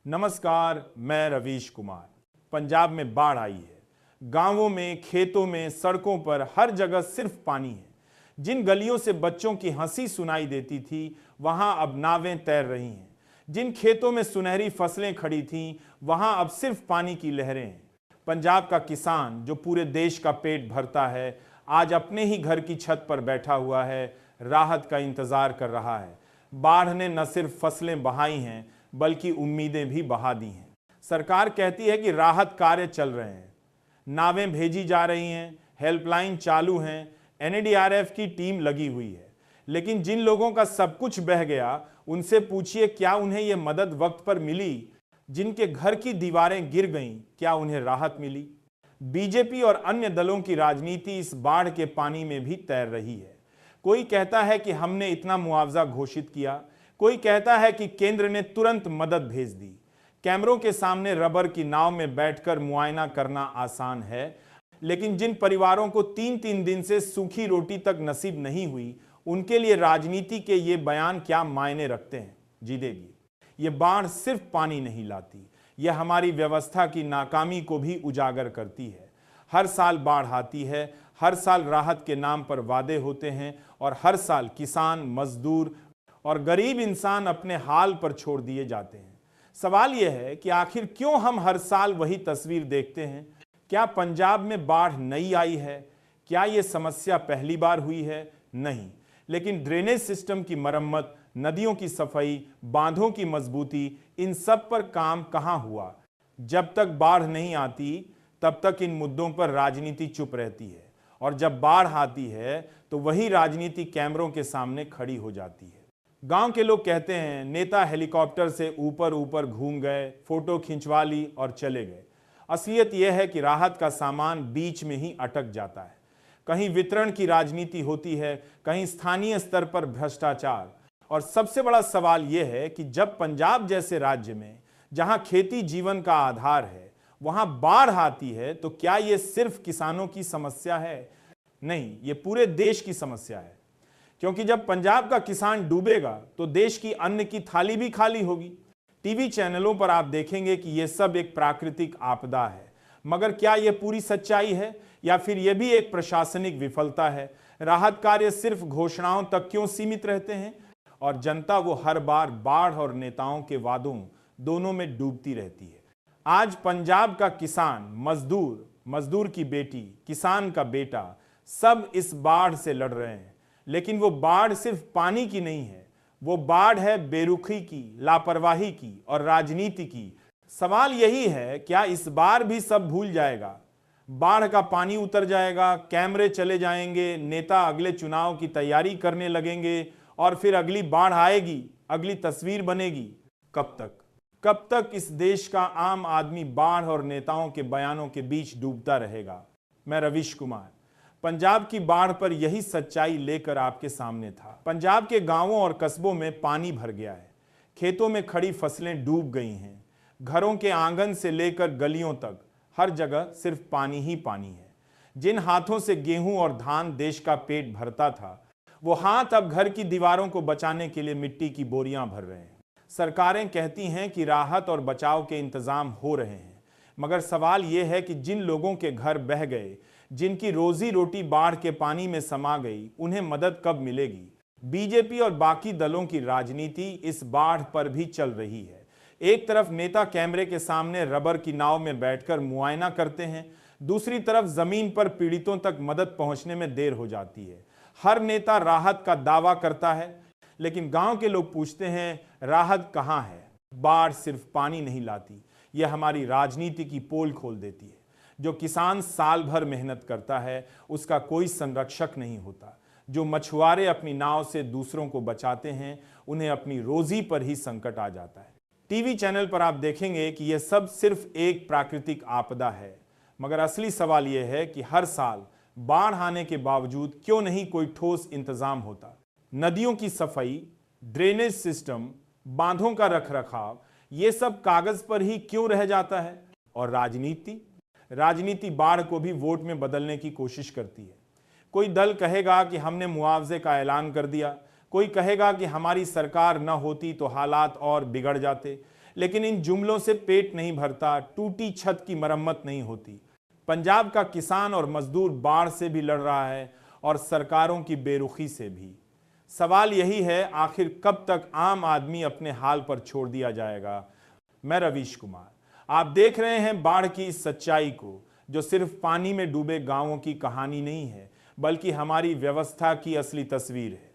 नमस्कार, मैं रवीश कुमार। पंजाब में बाढ़ आई है। गांवों में, खेतों में, सड़कों पर हर जगह सिर्फ पानी है। जिन गलियों से बच्चों की हंसी सुनाई देती थी, वहां अब नावें तैर रही हैं। जिन खेतों में सुनहरी फसलें खड़ी थीं, वहां अब सिर्फ पानी की लहरें हैं। पंजाब का किसान, जो पूरे देश का पेट भरता है, आज अपने ही घर की छत पर बैठा हुआ है, राहत का इंतजार कर रहा है। बाढ़ ने न सिर्फ फसलें बहाई हैं, बल्कि उम्मीदें भी बहा दी हैं। सरकार कहती है कि राहत कार्य चल रहे हैं, नावें भेजी जा रही हैं, हेल्पलाइन चालू हैं, एनडीआरएफ की टीम लगी हुई है। लेकिन जिन लोगों का सब कुछ बह गया, उनसे पूछिए क्या उन्हें यह मदद वक्त पर मिली? जिनके घर की दीवारें गिर गईं, क्या उन्हें राहत मिली? बीजेपी और अन्य दलों की राजनीति इस बाढ़ के पानी में भी तैर रही है। कोई कहता है कि हमने इतना मुआवजा घोषित किया, कोई कहता है कि केंद्र ने तुरंत मदद भेज दी। कैमरों के सामने रबर की नाव में बैठकर मुआयना करना आसान है, लेकिन जिन परिवारों को 3-3 दिन से सूखी रोटी तक नसीब नहीं हुई, उनके लिए राजनीति के ये बयान क्या मायने रखते हैं? जी देखिए, ये बाढ़ सिर्फ पानी नहीं लाती, यह हमारी व्यवस्था की नाकामी को भी उजागर करती है। हर साल बाढ़ आती है, हर साल राहत के नाम पर वादे होते हैं और हर साल किसान, मजदूर और गरीब इंसान अपने हाल पर छोड़ दिए जाते हैं। सवाल यह है कि आखिर क्यों हम हर साल वही तस्वीर देखते हैं? क्या पंजाब में बाढ़ नई आई है? क्या यह समस्या पहली बार हुई है? नहीं, लेकिन ड्रेनेज सिस्टम की मरम्मत, नदियों की सफाई, बांधों की मजबूती, इन सब पर काम कहां हुआ? जब तक बाढ़ नहीं आती, तब तक इन मुद्दों पर राजनीति चुप रहती है, और जब बाढ़ आती है तो वही राजनीति कैमरों के सामने खड़ी हो जाती है। गांव के लोग कहते हैं, नेता हेलीकॉप्टर से ऊपर ऊपर घूम गए, फोटो खिंचवा ली और चले गए। असलियत यह है कि राहत का सामान बीच में ही अटक जाता है। कहीं वितरण की राजनीति होती है, कहीं स्थानीय स्तर पर भ्रष्टाचार, और सबसे बड़ा सवाल यह है कि जब पंजाब जैसे राज्य में, जहां खेती जीवन का आधार है, वहां बाढ़ आती है, तो क्या यह सिर्फ किसानों की समस्या है? नहीं, यह पूरे देश की समस्या है। क्योंकि जब पंजाब का किसान डूबेगा तो देश की अन्न की थाली भी खाली होगी। टीवी चैनलों पर आप देखेंगे कि यह सब एक प्राकृतिक आपदा है, मगर क्या यह पूरी सच्चाई है, या फिर यह भी एक प्रशासनिक विफलता है? राहत कार्य सिर्फ घोषणाओं तक क्यों सीमित रहते हैं, और जनता वो हर बार बाढ़ और नेताओं के वादों दोनों में डूबती रहती है? आज पंजाब का किसान, मजदूर, मजदूर की बेटी, किसान का बेटा, सब इस बाढ़ से लड़ रहे हैं। लेकिन वो बाढ़ सिर्फ पानी की नहीं है, वो बाढ़ है बेरुखी की, लापरवाही की और राजनीति की। सवाल यही है, क्या इस बार भी सब भूल जाएगा? बाढ़ का पानी उतर जाएगा, कैमरे चले जाएंगे, नेता अगले चुनाव की तैयारी करने लगेंगे, और फिर अगली बाढ़ आएगी, अगली तस्वीर बनेगी। कब तक? कब तक इस देश का आम आदमी बाढ़ और नेताओं के बयानों के बीच डूबता रहेगा? मैं रवीश कुमार, पंजाब की बाढ़ पर यही सच्चाई लेकर आपके सामने था। पंजाब के गांवों और कस्बों में पानी भर गया है, खेतों में खड़ी फसलें डूब गई हैं, घरों के आंगन से लेकर गलियों तक हर जगह सिर्फ पानी ही पानी है। जिन हाथों से गेहूं और धान देश का पेट भरता था, वो हाथ अब घर की दीवारों को बचाने के लिए मिट्टी की बोरियां भर रहे हैं। सरकारें कहती हैं कि राहत और बचाव के इंतजाम हो रहे हैं, मगर सवाल यह है कि जिन लोगों के घर बह गए, जिनकी रोजी रोटी बाढ़ के पानी में समा गई, उन्हें मदद कब मिलेगी? बीजेपी और बाकी दलों की राजनीति इस बाढ़ पर भी चल रही है। एक तरफ नेता कैमरे के सामने रबर की नाव में बैठकर मुआयना करते हैं, दूसरी तरफ जमीन पर पीड़ितों तक मदद पहुंचने में देर हो जाती है। हर नेता राहत का दावा करता है, लेकिन गांव के लोग पूछते हैं, राहत कहां है? बाढ़ सिर्फ पानी नहीं लाती, यह हमारी राजनीति की पोल खोल देती है। जो किसान साल भर मेहनत करता है, उसका कोई संरक्षक नहीं होता। जो मछुआरे अपनी नाव से दूसरों को बचाते हैं, उन्हें अपनी रोजी पर ही संकट आ जाता है। टीवी चैनल पर आप देखेंगे कि यह सब सिर्फ एक प्राकृतिक आपदा है, मगर असली सवाल यह है कि हर साल बाढ़ आने के बावजूद क्यों नहीं कोई ठोस इंतजाम होता? नदियों की सफाई, ड्रेनेज सिस्टम, बांधों का रखरखाव, ये सब कागज पर ही क्यों रह जाता है? और राजनीति बाढ़ को भी वोट में बदलने की कोशिश करती है। कोई दल कहेगा कि हमने मुआवजे का ऐलान कर दिया, कोई कहेगा कि हमारी सरकार न होती तो हालात और बिगड़ जाते, लेकिन इन जुमलों से पेट नहीं भरता, टूटी छत की मरम्मत नहीं होती। पंजाब का किसान और मजदूर बाढ़ से भी लड़ रहा है और सरकारों की बेरुखी से भी। सवाल यही है, आखिर कब तक आम आदमी अपने हाल पर छोड़ दिया जाएगा। मैं रवीश कुमार, आप देख रहे हैं बाढ़ की इस सच्चाई को, जो सिर्फ पानी में डूबे गांवों की कहानी नहीं है, बल्कि हमारी व्यवस्था की असली तस्वीर है।